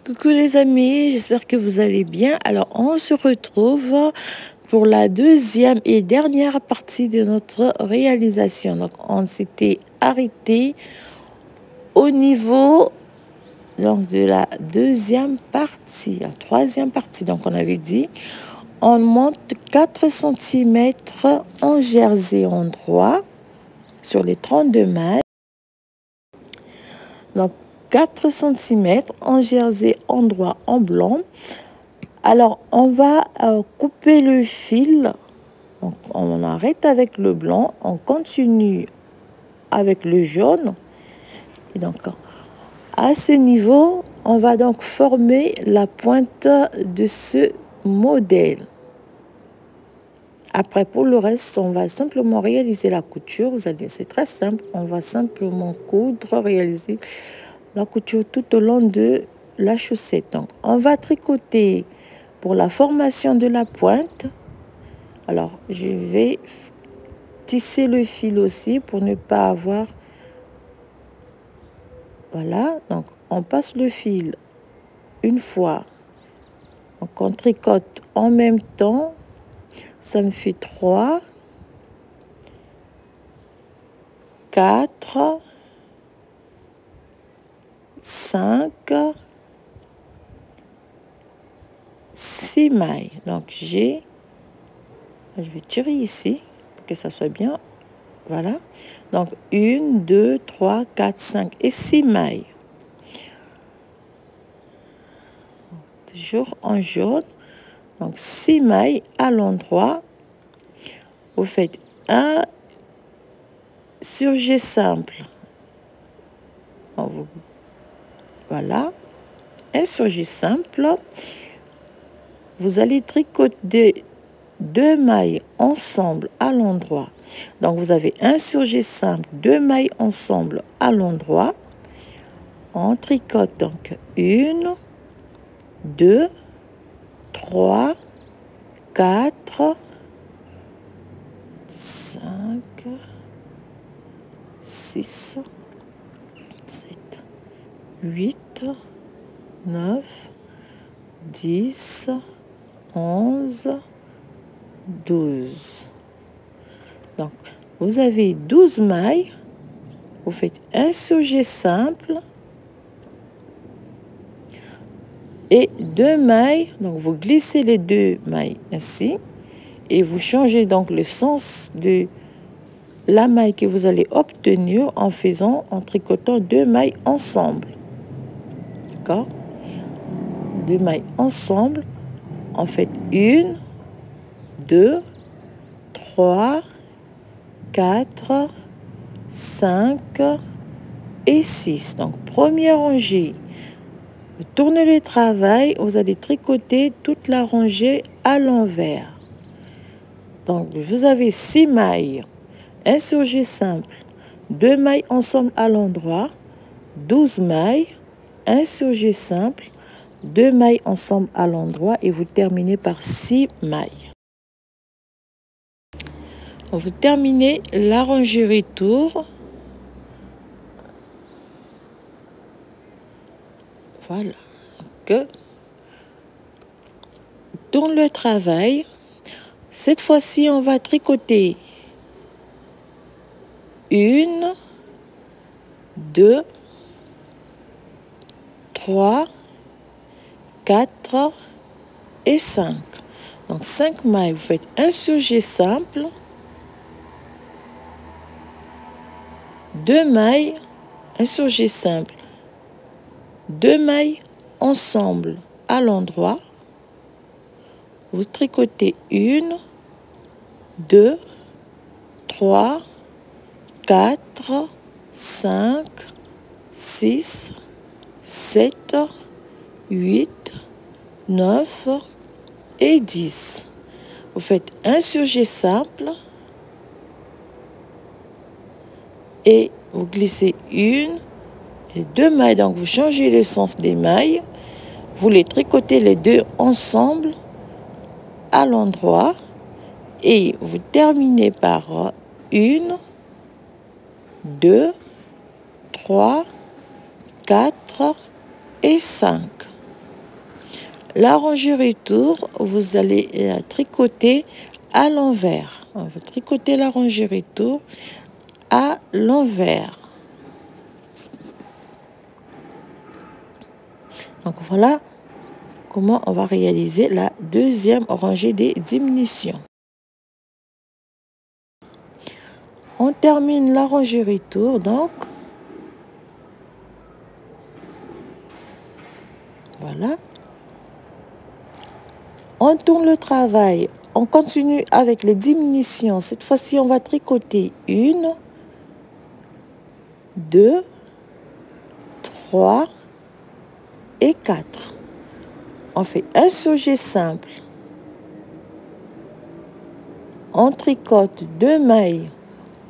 Coucou les amis, j'espère que vous allez bien. Alors, on se retrouve pour la deuxième et dernière partie de notre réalisation. Donc, on s'était arrêté au niveau de la deuxième partie, la troisième partie. Donc, on avait dit, on monte 4 cm en jersey en droit sur les 32 mailles. Donc, 4 cm en jersey en droit en blanc. Alors, on va couper le fil. Donc, on arrête avec le blanc. On continue avec le jaune. Et donc, à ce niveau, on va donc former la pointe de ce modèle. Après, pour le reste, on va simplement réaliser la couture. Vous allez, c'est très simple. On va simplement coudre, réaliser la couture tout au long de la chaussette. Donc, on va tricoter pour la formation de la pointe. Alors, je vais tisser le fil aussi pour ne pas avoir... Voilà, donc on passe le fil une fois. Donc, on tricote en même temps. Ça me fait 3, 4, 5, 6 mailles. Donc, je vais tirer ici pour que ça soit bien. Voilà. Donc, 1, 2, 3, 4, 5 et 6 mailles. Toujours en jaune. Donc, 6 mailles à l'endroit. Vous faites un surjet simple. Voilà. Un surjet simple. Vous allez tricoter 2 mailles ensemble à l'endroit. Donc, vous avez un surjet simple, 2 mailles ensemble à l'endroit. On tricote donc 1, 2, 3, 4, 5, 6, 7, 8, 9, 10, 11, 12. Donc, vous avez 12 mailles. Vous faites un surjet simple et 2 mailles. Donc, vous glissez les 2 mailles ainsi et vous changez donc le sens de la maille que vous allez obtenir en tricotant 2 mailles ensemble. D'accord? 2 mailles ensemble. En fait 1, 2, 3, 4, 5 et 6. Donc, première rangée. Vous tournez le travail, vous allez tricoter toute la rangée à l'envers. Donc, vous avez 6 mailles, un surjet simple, 2 mailles ensemble à l'endroit, 12 mailles, un surjet simple, 2 mailles ensemble à l'endroit et vous terminez par 6 mailles. Vous terminez la rangée retour. Voilà. Donc, tourne le travail. Cette fois-ci, on va tricoter 1, 2, 3, 4 et 5. Donc, 5 mailles, vous faites un surjet simple, 2 mailles, un surjet simple, 2 mailles ensemble à l'endroit. Vous tricotez 1, 2, 3, 4, 5, 6, 7, 8, 9 et 10. Vous faites un surjet simple et vous glissez 1 et 2 mailles. Donc, vous changez le sens des mailles. Vous les tricotez les deux ensemble à l'endroit et vous terminez par 1, 2, 3, 4 et 5. La rangée retour, vous allez la tricoter à l'envers. On va tricoter la rangée retour à l'envers. Donc voilà comment on va réaliser la deuxième rangée des diminutions. On termine la rangée retour, donc voilà. On tourne le travail, on continue avec les diminutions. Cette fois-ci, on va tricoter 1, 2, 3 et 4. On fait un surjet simple. On tricote 2 mailles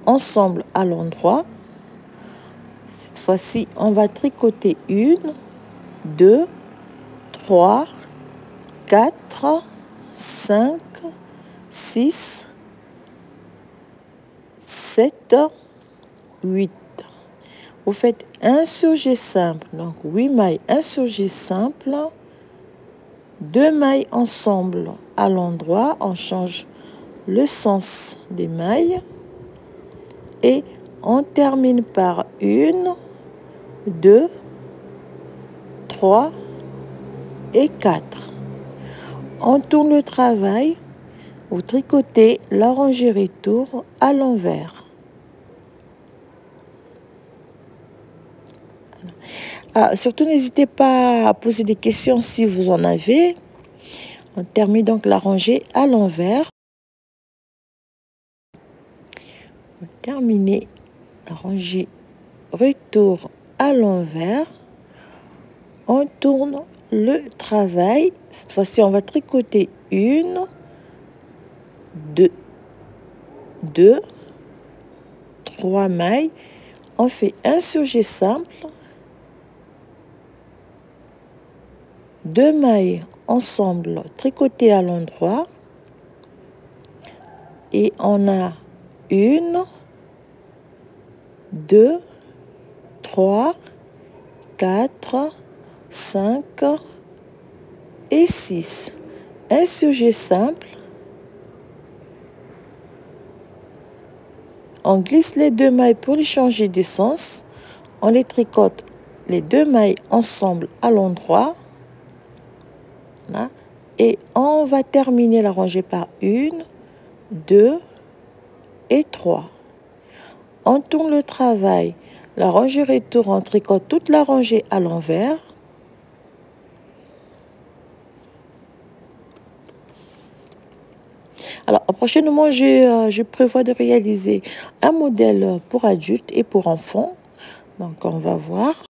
ensemble à l'endroit. Cette fois-ci, on va tricoter 1, 2, 3, 4, 5, 6, 7, 8. Vous faites un surjet simple, donc 8 mailles, un surjet simple, 2 mailles ensemble à l'endroit, on change le sens des mailles et on termine par 1, 2, 3 et 4. On tourne le travail, vous tricotez la rangée retour à l'envers. Surtout, n'hésitez pas à poser des questions si vous en avez. On termine donc la rangée à l'envers. On termine la rangée retour à l'envers. On tourne le travail. Cette fois-ci, on va tricoter 1, 2, 3 mailles. On fait un surjet simple. 2 mailles ensemble tricotées à l'endroit et on a 1, 2, 3, 4, 5 et 6. Un surjet simple. On glisse les 2 mailles pour les changer de sens. On les tricote les 2 mailles ensemble à l'endroit. Voilà. Et on va terminer la rangée par 1, 2 et 3. On tourne le travail. La rangée retour, on tricote toute la rangée à l'envers. Alors, prochainement, je prévois de réaliser un modèle pour adultes et pour enfants. Donc, on va voir.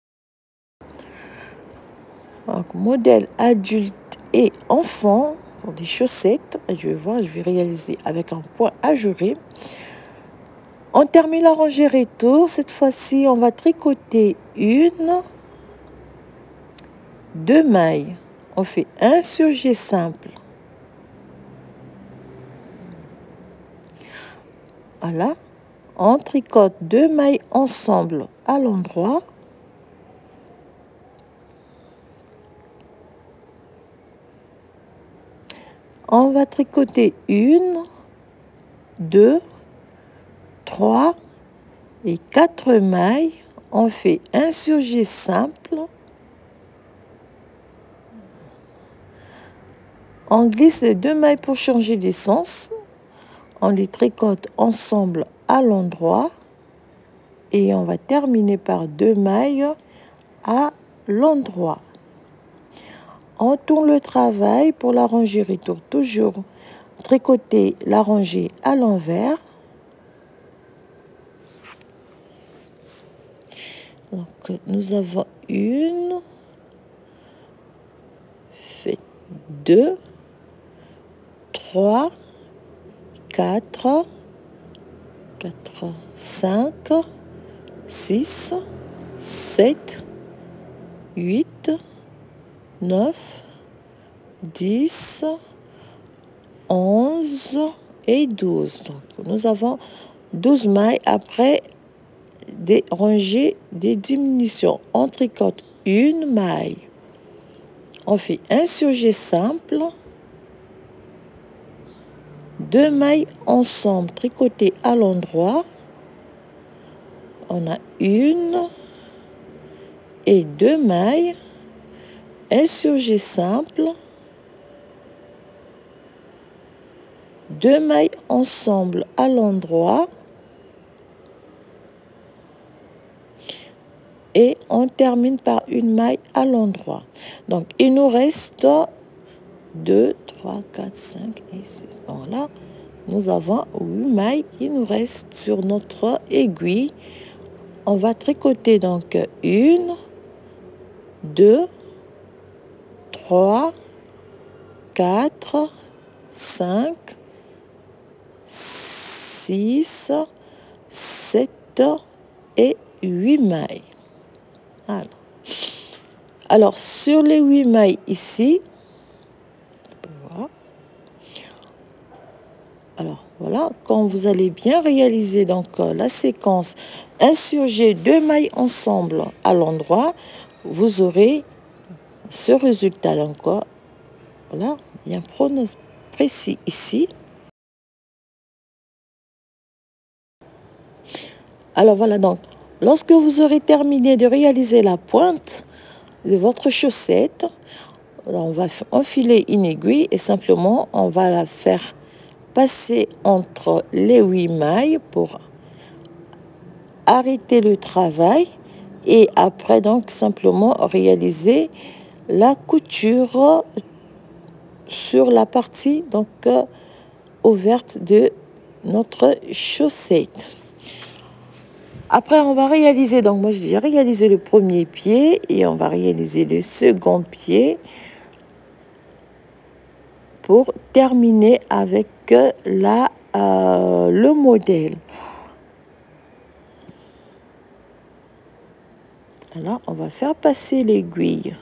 Donc, modèle adulte et enfant pour des chaussettes. Je vais voir, je vais réaliser avec un point ajouré. On termine la rangée retour. Cette fois-ci, on va tricoter 1, 2 mailles. On fait un surjet simple. Voilà. On tricote 2 mailles ensemble à l'endroit. On va tricoter 1, 2, 3 et 4 mailles. On fait un surjet simple. On glisse les 2 mailles pour changer de sens. On les tricote ensemble à l'endroit. Et on va terminer par 2 mailles à l'endroit. On tourne le travail pour la rangée retour. Toujours tricoter la rangée à l'envers. Donc, nous avons 1, 2, 3, 4, 5, 6, 7, 8, 9, 10, 11 et 12. Donc, nous avons 12 mailles après des rangées des diminutions. On tricote une maille. On fait un surjet simple, 2 mailles ensemble tricotées à l'endroit. On a 1 et 2 mailles, un surjet simple, 2 mailles ensemble à l'endroit et on termine par une maille à l'endroit. Donc il nous reste 2, 3, 4, 5 et 6. Donc là, nous avons 8 mailles qui nous restent sur notre aiguille. On va tricoter donc 1, 2, 3, 4, 5, 6, 7 et 8 mailles. Alors sur les 8 mailles ici, alors voilà, quand vous allez bien réaliser donc la séquence un surjet, 2 mailles ensemble à l'endroit, vous aurez ce résultat. Donc voilà, bien précis ici. Alors voilà, donc lorsque vous aurez terminé de réaliser la pointe de votre chaussette, on va enfiler une aiguille et simplement on va la faire passer entre les 8 mailles pour arrêter le travail et après donc simplement réaliser la couture sur la partie donc ouverte de notre chaussette. Après on va réaliser, donc moi j'ai réalisé le premier pied et on va réaliser le second pied pour terminer avec le modèle. Alors on va faire passer l'aiguille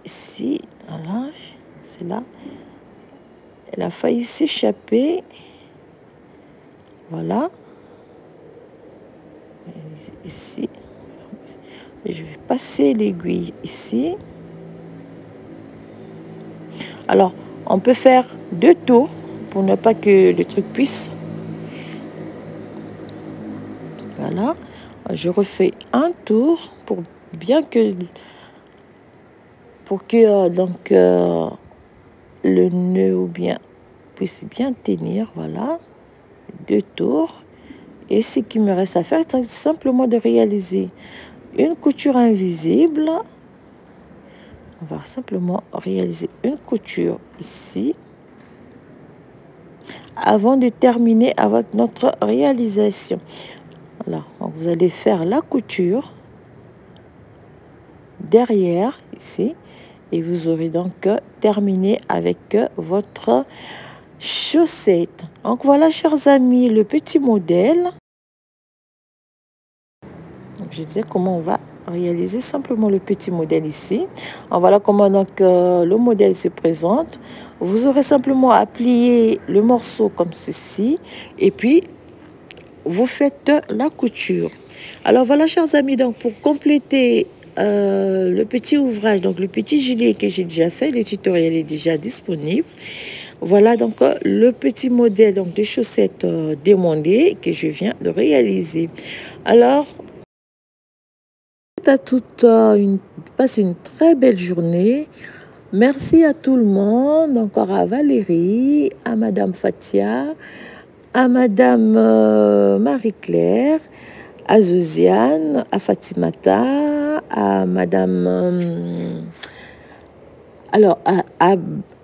ici, voilà, c'est là, elle a failli s'échapper, voilà, ici, je vais passer l'aiguille ici. Alors on peut faire 2 tours pour ne pas que le truc puisse, voilà, je refais un tour pour bien que donc le nœud ou bien puisse bien tenir, voilà, 2 tours. Et ce qui me reste à faire, c'est simplement de réaliser une couture invisible. On va simplement réaliser une couture ici avant de terminer avec notre réalisation. Voilà, donc vous allez faire la couture derrière ici et vous aurez donc terminé avec votre chaussette. Donc voilà, chers amis, le petit modèle. Donc je disais comment on va réaliser simplement le petit modèle ici. Alors voilà comment donc le modèle se présente. Vous aurez simplement à plier le morceau comme ceci et puis vous faites la couture. Alors voilà, chers amis, donc pour compléter le petit ouvrage, donc le petit gilet que j'ai déjà fait, le tutoriel est déjà disponible. Voilà donc le petit modèle donc de chaussettes démodées que je viens de réaliser. Alors à toutes passe une très belle journée. Merci à tout le monde, encore à Valérie, à Madame Fatia, à Madame Marie-Claire, à Josiane, à Fatimata, à Madame alors à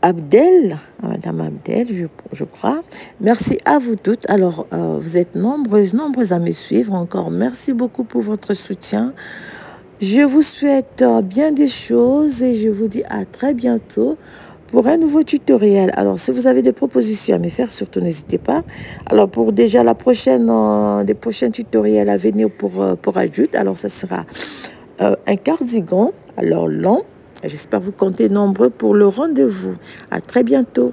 Abdel, à Madame Abdel, je crois. Merci à vous toutes. Alors vous êtes nombreuses à me suivre encore. Merci beaucoup pour votre soutien. Je vous souhaite bien des choses et je vous dis à très bientôt pour un nouveau tutoriel. Alors, si vous avez des propositions à me faire, surtout n'hésitez pas. Alors, pour déjà la prochaine, des prochains tutoriels à venir pour adultes, alors ça sera un cardigan, alors long. J'espère vous compter nombreux pour le rendez-vous. À très bientôt.